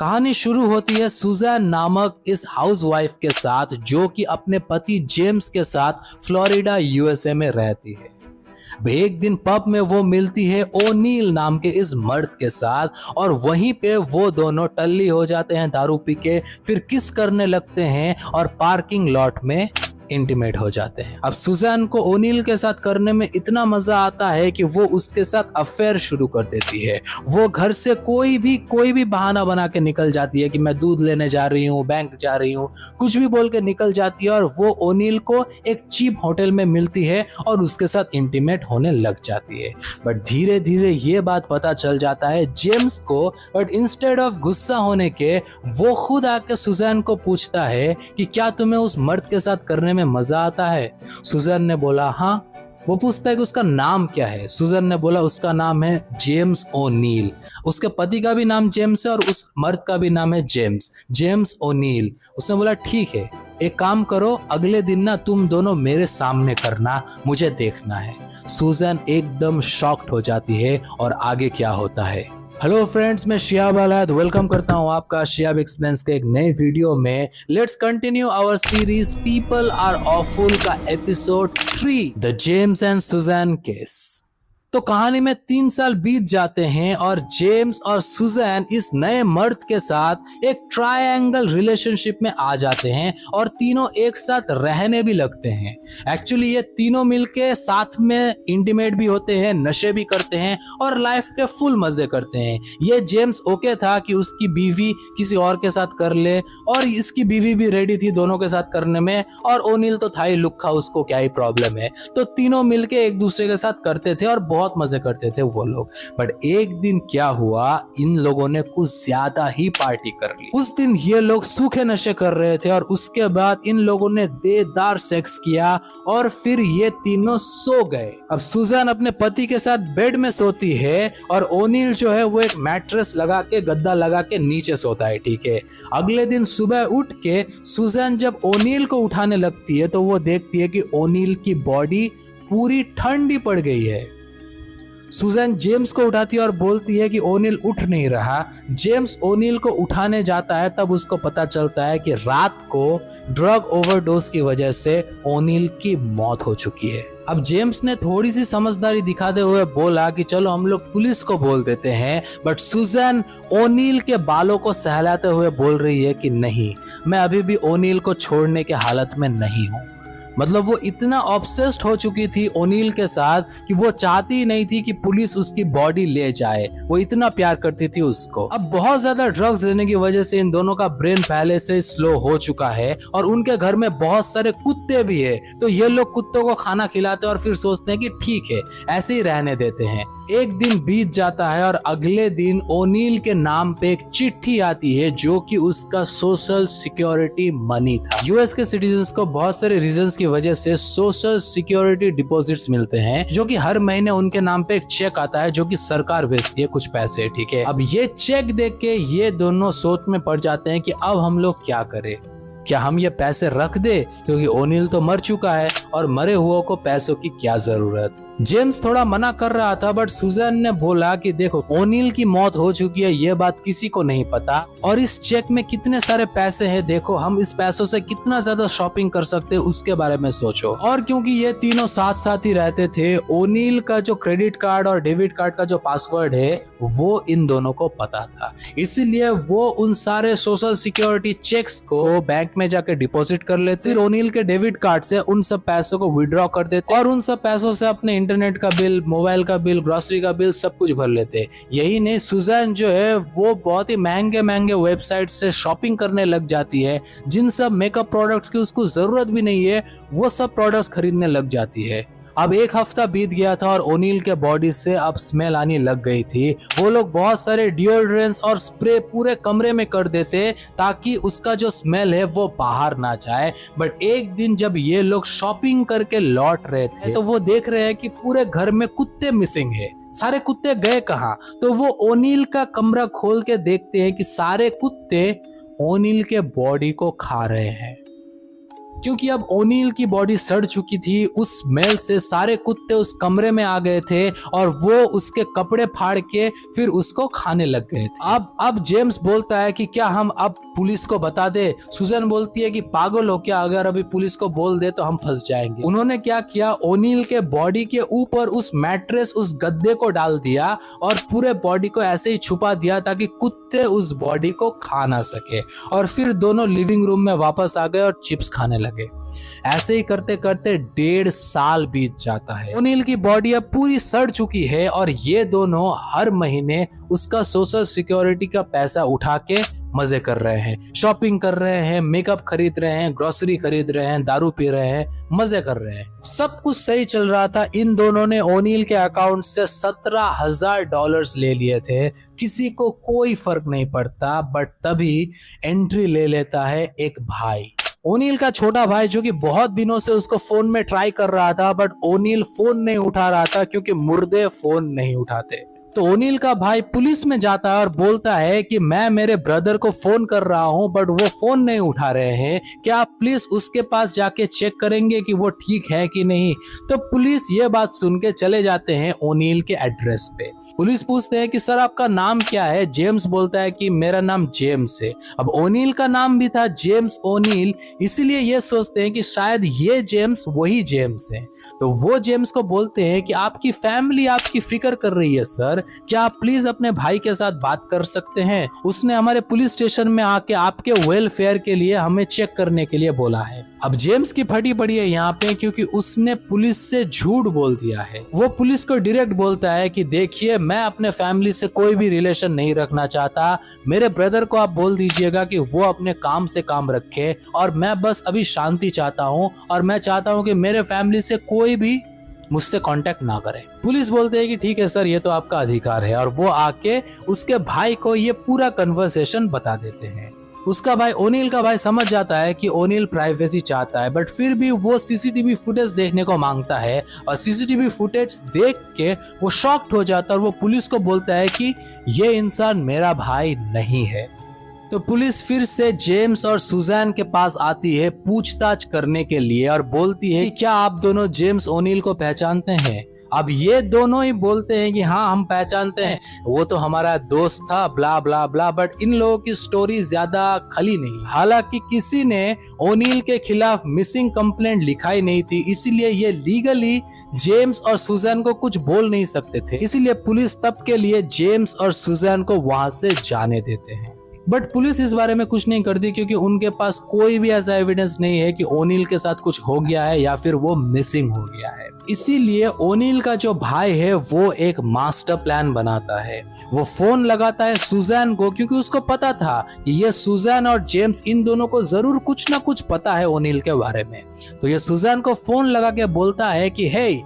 कहानी शुरू होती है सुजैन नामक इस हाउसवाइफ के साथ जो कि अपने पति जेम्स के साथ फ्लोरिडा यूएसए में रहती है। एक दिन पब में वो मिलती है ओनील नाम के इस मर्द के साथ और वहीं पे वो दोनों टल्ली हो जाते हैं दारू पी के, फिर किस करने लगते हैं और पार्किंग लॉट में इंटीमेट हो जाते हैं। अब सुजैन को ओनील के साथ करने में इतना मजा आता है कि वो उसके साथ अफेयर शुरू कर देती है। वो घर से कोई भी बहाना बना के निकल जाती है कि मैं दूध लेने जा रही हूँ, बैंक जा रही हूँ, कुछ भी बोल के निकल जाती है और वो ओनील को एक चीप होटल में मिलती है और उसके साथ इंटीमेट होने लग जाती है। बट धीरे धीरे ये बात पता चल जाता है जेम्स को, बट इंस्टेड ऑफ गुस्सा होने के वो खुद आके सुजैन को पूछता है कि क्या तुम्हें उस मर्द के साथ करने में मजा आता है। सुजैन ने बोला हाँ। वो पूछता है कि उसका नाम क्या है। सुजैन ने बोला उसका नाम है जेम्स ओनील। उसके पति का भी नाम जेम्स है और उस मर्द का भी नाम है जेम्स ओनील। उसने बोला ठीक है, एक काम करो, अगले दिन ना तुम दोनों मेरे सामने करना, मुझे देखना है। सुजैन एकदम शॉक्ड हो जाती है और आगे क्या होता है। हेलो फ्रेंड्स, मैं शिहाब अलाद वेलकम करता हूं आपका शिहाब एक्सप्लेन्स के एक नए वीडियो में। Let's continue our series people are awful का episode 3, the James and Suzanne case. तो कहानी में 3 साल बीत जाते हैं और जेम्स और सुजैन इस नए मर्द के साथ एक ट्रायंगल रिलेशनशिप में आ जाते हैं और तीनों एक साथ रहने भी लगते हैं। एक्चुअली ये तीनों मिलके साथ में इंटीमेट भी होते हैं, नशे भी करते हैं और लाइफ के फुल मजे करते हैं। ये जेम्स ओके था कि उसकी बीवी किसी और के साथ कर ले और इसकी बीवी भी रेडी थी दोनों के साथ करने में, और ओनील तो था ही लुक्खा, उसको क्या ही प्रॉब्लम है। तो तीनों मिलके एक दूसरे के साथ करते थे और बहुत मजे करते थे वो लोग। बट एक दिन क्या हुआ, इन लोगों ने कुछ ज्यादा ही पार्टी कर ली। उस दिन ये लोग सूखे नशे कर रहे थे और उसके बाद इन लोगों ने देदार सेक्स किया और फिर ये तीनों सो गए। अब सुजैन अपने पति के साथ बेड में सोती है और ओनील जो है वो एक मैट्रेस लगा के, गद्दा लगा के नीचे सोता है। ठीक है, अगले दिन सुबह उठ के सुजैन जब ओनील को उठाने लगती है तो वो देखती है कि ओनील की बॉडी पूरी ठंडी पड़ गई है। सुजैन जेम्स को उठाती है और बोलती है कि ओनील उठ नहीं रहा। जेम्स ओनील को उठाने जाता है, तब उसको पता चलता है कि रात को ड्रग ओवरडोज की वजह से ओनील की मौत हो चुकी है। अब जेम्स ने थोड़ी सी समझदारी दिखाते हुए बोला कि चलो हम लोग पुलिस को बोल देते हैं, बट सुजैन ओनील के बालों को सहलाते हुए बोल रही है कि नहीं, मैं अभी भी ओनील को छोड़ने के हालत में नहीं हूँ। मतलब वो इतना ऑब्सेस्ड हो चुकी थी ओनील के साथ कि वो चाहती ही नहीं थी कि पुलिस उसकी बॉडी ले जाए, वो इतना प्यार करती थी उसको। अब बहुत ज्यादा ड्रग्स लेने की वजह से इन दोनों का ब्रेन पहले से स्लो हो चुका है और उनके घर में बहुत सारे कुत्ते भी है। तो ये लोग कुत्तों को खाना खिलाते और फिर सोचते हैं कि ठीक है ऐसे ही रहने देते हैं। एक दिन बीत जाता है और अगले दिन ओनील के नाम पे एक चिट्ठी आती है जो कि उसका सोशल सिक्योरिटी मनी था। यूएस के सिटीजन्स को बहुत सारे रीजंस की वजह से सोशल सिक्योरिटी डिपॉजिट्स मिलते हैं, जो कि हर महीने उनके नाम पे एक चेक आता है जो कि सरकार भेजती है कुछ पैसे। ठीक है, अब ये चेक देख के ये दोनों सोच में पड़ जाते हैं कि अब हम लोग क्या करें, क्या हम ये पैसे रख दे, क्योंकि ओनील तो मर चुका है और मरे हुओं को पैसों की क्या जरूरत। जेम्स थोड़ा मना कर रहा था, बट सुजैन ने बोला कि देखो ओनील की मौत हो चुकी है, ये बात किसी को नहीं पता और इस चेक में कितने सारे पैसे हैं, देखो हम इस पैसों से कितना ज्यादा शॉपिंग कर सकते हैं उसके बारे में सोचो। और क्योंकि ये तीनों साथ साथ ही रहते थे, ओनील का जो क्रेडिट कार्ड और डेबिट कार्ड का जो पासवर्ड है वो इन दोनों को पता था, इसीलिए वो उन सारे सोशल सिक्योरिटी चेक्स को बैंक में जाके डिपॉजिट कर लेते, फिर ओनील के डेबिट कार्ड से उन सब पैसों को विड्रॉ कर देते और उन सब पैसों से अपने इंटरनेट का बिल, मोबाइल का बिल, ग्रोसरी का बिल सब कुछ भर लेते। यही नहीं, सुजैन जो है वो बहुत ही महंगे महंगे वेबसाइट से शॉपिंग करने लग जाती है, जिन सब मेकअप प्रोडक्ट्स की उसको जरूरत भी नहीं है वो सब प्रोडक्ट्स खरीदने लग जाती है। अब एक हफ्ता बीत गया था और ओनील के बॉडी से अब स्मेल आने लग गई थी। वो लोग बहुत सारे डिओड्रेंट्स और स्प्रे पूरे कमरे में कर देते ताकि उसका जो स्मेल है वो बाहर ना जाए। बट एक दिन जब ये लोग शॉपिंग करके लौट रहे थे तो वो देख रहे हैं कि पूरे घर में कुत्ते मिसिंग है। सारे कुत्ते गए कहाँ? तो वो ओनील का कमरा खोल के देखते हैं कि सारे कुत्ते ओनील के बॉडी को खा रहे हैं। क्योंकि अब ओनील की बॉडी सड़ चुकी थी। उस स्मेल से सारे कुत्ते उस कमरे में आ गए थे और वो उसके कपड़े फाड़ के फिर उसको खाने लग गए थे। अब जेम्स बोलता है कि क्या हम अब पुलिस को बता दे। सुजैन बोलती है कि पागल हो क्या, अगर अभी पुलिस को बोल दे तो हम फंस जाएंगे। उन्होंने क्या किया, ओनील के बॉडी के ऊपर उस मैट्रेस, उस गद्दे को डाल दिया और पूरे बॉडी को ऐसे ही छुपा दिया ताकि कुत्ते उस बॉडी को खा ना सके। और फिर दोनों लिविंग रूम में वापस आ गए और चिप्स खाने लगे। ऐसे ही करते करते 1.5 साल बीत जाता है। ओनील की बॉडी अब पूरी सड़ चुकी है और ये दोनों हर महीने उसका सोशल सिक्योरिटी का पैसा उठा के मजे कर रहे हैं, शॉपिंग कर रहे हैं, मेकअप खरीद रहे हैं, ग्रोसरी खरीद रहे हैं, दारू पी रहे हैं, मजे कर रहे हैं। सब कुछ सही चल रहा था। इन दोनों ने ओनील के अकाउंट से $17,000 ले लिए थे। किसी को कोई फर्क नहीं पड़ता, बट तभी एंट्री ले लेता है एक भाई, ओनील का छोटा भाई, जो कि बहुत दिनों से उसको फोन में ट्राई कर रहा था, बट ओनील फोन नहीं उठा रहा था क्योंकि मुर्दे फोन नहीं उठाते। तो ओनील का भाई पुलिस में जाता है और बोलता है कि मैं मेरे ब्रदर को फोन कर रहा हूं बट वो फोन नहीं उठा रहे हैं, क्या आप प्लीज उसके पास जाके चेक करेंगे कि वो ठीक है कि नहीं। तो पुलिस ये बात सुन के चले जाते हैं ओनील के एड्रेस पे। पुलिस पूछते हैं कि सर आपका नाम क्या है। जेम्स बोलता है कि मेरा नाम जेम्स है। अब ओनील का नाम भी था जेम्स ओनील, इसीलिए ये सोचते हैं कि शायद ये जेम्स वही जेम्स है। तो वो जेम्स को बोलते हैं कि आपकी फैमिली आपकी फिक्र कर रही है सर, क्या आप प्लीज अपने भाई के साथ बात कर सकते हैं। उसने हमारे पुलिस स्टेशन में आके आपके वेलफेयर के लिए हमें चेक करने के लिए बोला है। अब जेम्स की फटी पड़ी है यहाँ पे क्योंकि उसने पुलिस से झूठ बोल दिया है। वो पुलिस को डायरेक्ट बोलता है कि देखिए मैं अपने फैमिली से कोई भी रिलेशन नहीं रखना चाहता, मेरे ब्रदर को आप बोल दीजिएगा कि वो अपने काम से काम रखे और मैं बस अभी शांति चाहता हूँ और मैं चाहता हूँ कि मेरे फैमिली से कोई भी मुझसे कांटेक्ट ना करे। पुलिस बोलते हैं कि ठीक है सर, ये तो आपका अधिकार है, और वो आके उसके भाई को ये पूरा कन्वर्सेशन बता देते हैं। उसका भाई, ओनील का भाई, समझ जाता है कि ओनील प्राइवेसी चाहता है, बट फिर भी वो सीसीटीवी फुटेज देखने को मांगता है और सीसीटीवी फुटेज देख के वो शॉक्ड हो जाता है और वो पुलिस को बोलता है कि ये इंसान मेरा भाई नहीं है। तो पुलिस फिर से जेम्स और सुजैन के पास आती है पूछताछ करने के लिए और बोलती है कि क्या आप दोनों जेम्स ओनील को पहचानते हैं। अब ये दोनों ही बोलते हैं कि हाँ हम पहचानते हैं, वो तो हमारा दोस्त था, ब्ला ब्ला ब्ला। बट इन लोगों की स्टोरी ज्यादा खली नहीं। हालांकि किसी ने ओनील के खिलाफ मिसिंग कंप्लेंट लिखाई नहीं थी, इसीलिए ये लीगली जेम्स और सुजैन को कुछ बोल नहीं सकते थे। इसीलिए पुलिस तब के लिए जेम्स और सुजैन को वहां से जाने देते हैं। बट पुलिस इस बारे में कुछ नहीं करती क्योंकि उनके पास कोई भी ऐसा एविडेंस नहीं है कि ओनील के साथ कुछ हो गया है या फिर वो मिसिंग हो गया है। इसीलिए ओनील का जो भाई है वो एक मास्टर प्लान बनाता है। वो फोन लगाता है सुजैन को क्योंकि उसको पता था कि ये सुजैन और जेम्स, इन दोनों को जरूर कुछ ना कुछ पता है ओनील के बारे में। तो ये सुजैन को फोन लगा के बोलता है कि हे,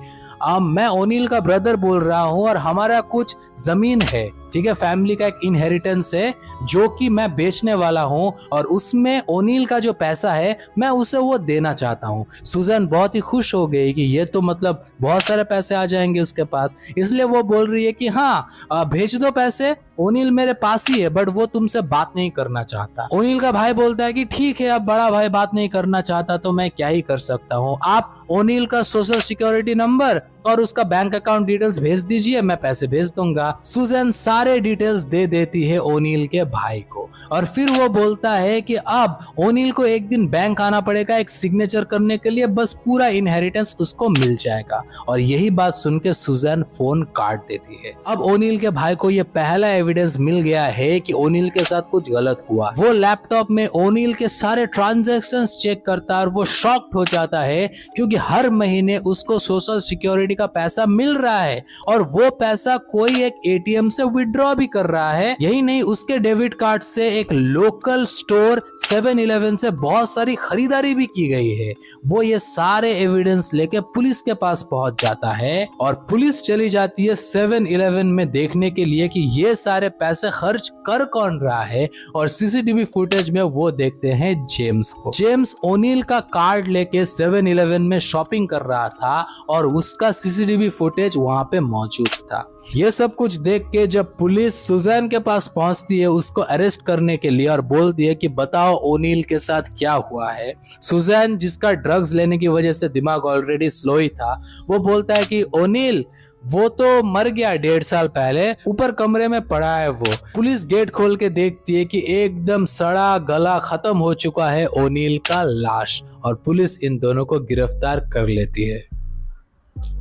मैं ओनील का ब्रदर बोल रहा हूँ और हमारा कुछ जमीन है, ठीक है, फैमिली का एक इनहेरिटेंस है जो कि मैं बेचने वाला हूँ और उसमें ओनील का जो पैसा है मैं उसे वो देना चाहता हूँ। सुजैन बहुत ही खुश हो गई कि ये तो मतलब बहुत सारे पैसे आ जाएंगे उसके पास, इसलिए वो बोल रही है कि हाँ भेज दो पैसे, ओनील मेरे पास ही है बट वो तुमसे बात नहीं करना चाहता। ओनील का भाई बोलता है कि ठीक है, अब बड़ा भाई बात नहीं करना चाहता तो मैं क्या ही कर सकता हूँ, आप ओनील का सोशल सिक्योरिटी नंबर और उसका बैंक अकाउंट डिटेल्स भेज दीजिए, मैं पैसे भेज दूंगा। सुजैन सारे डिटेल्स दे देती है ओनील के भाई को और फिर वो बोलता है कि अब ओनील को एक दिन बैंक आना पड़ेगा एक सिग्नेचर करने के लिए, बस पूरा इनहेरिटेंस उसको मिल जाएगा। और यही बात सुन के सुजैन फोन काट देती है। अब ओनील के भाई को ये पहला एविडेंस मिल गया है कि ओनील के साथ कुछ गलत हुआ। वो लैपटॉप में ओनील के सारे ट्रांजैक्शंस चेक करता है और वो शॉक्ड हो जाता है क्योंकि हर महीने उसको सोशल सिक्योरिटी का पैसा मिल रहा है और वो पैसा कोई एक एटीएम से विड्रॉ भी कर रहा है। यही नहीं, उसके डेबिट कार्ड से एक लोकल स्टोर 7-Eleven से बहुत सारी खरीदारी भी की गई है। वो ये सारे एविडेंस लेके पुलिस के पास पहुंच जाता है और पुलिस चली जाती है 7-Eleven में देखने के लिए कि ये सारे पैसे खर्च कर कौन रहा है और सीसीटीवी फुटेज में वो देखते हैं जेम्स को। जेम्स ओनील का कार्ड लेके 7-Eleven में शॉपिंग कर रहा था और उसका सीसीटीवी फुटेज वहां पे मौजूद था। ये सब कुछ देख के जब पुलिस सुजैन के पास पहुंचती है उसको अरेस्ट करने के लिए और बोलती है कि बताओ ओनील के साथ क्या हुआ है। सुजैन, जिसका ड्रग्स लेने की वजह से दिमाग ऑलरेडी स्लो ही था, वो बोलता है कि ओनील वो तो मर गया 1.5 साल पहले, ऊपर कमरे में पड़ा है वो। पुलिस गेट खोल के देखती है कि एकदम सड़ा गला खत्म हो चुका है ओनील का लाश, और पुलिस इन दोनों को गिरफ्तार कर लेती है।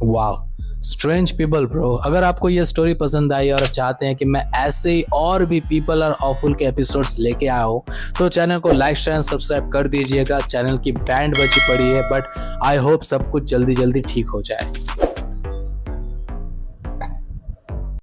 वाह, स्ट्रेंज पीपल ब्रो। अगर आपको ये स्टोरी पसंद आई और चाहते हैं कि मैं ऐसे ही और भी पीपल और ऑफुल के एपिसोड्स लेके आया हूँ तो चैनल को लाइक शेयर सब्सक्राइब कर दीजिएगा। चैनल की बैंड बची पड़ी है बट आई होप सब कुछ जल्दी जल्दी ठीक हो जाए।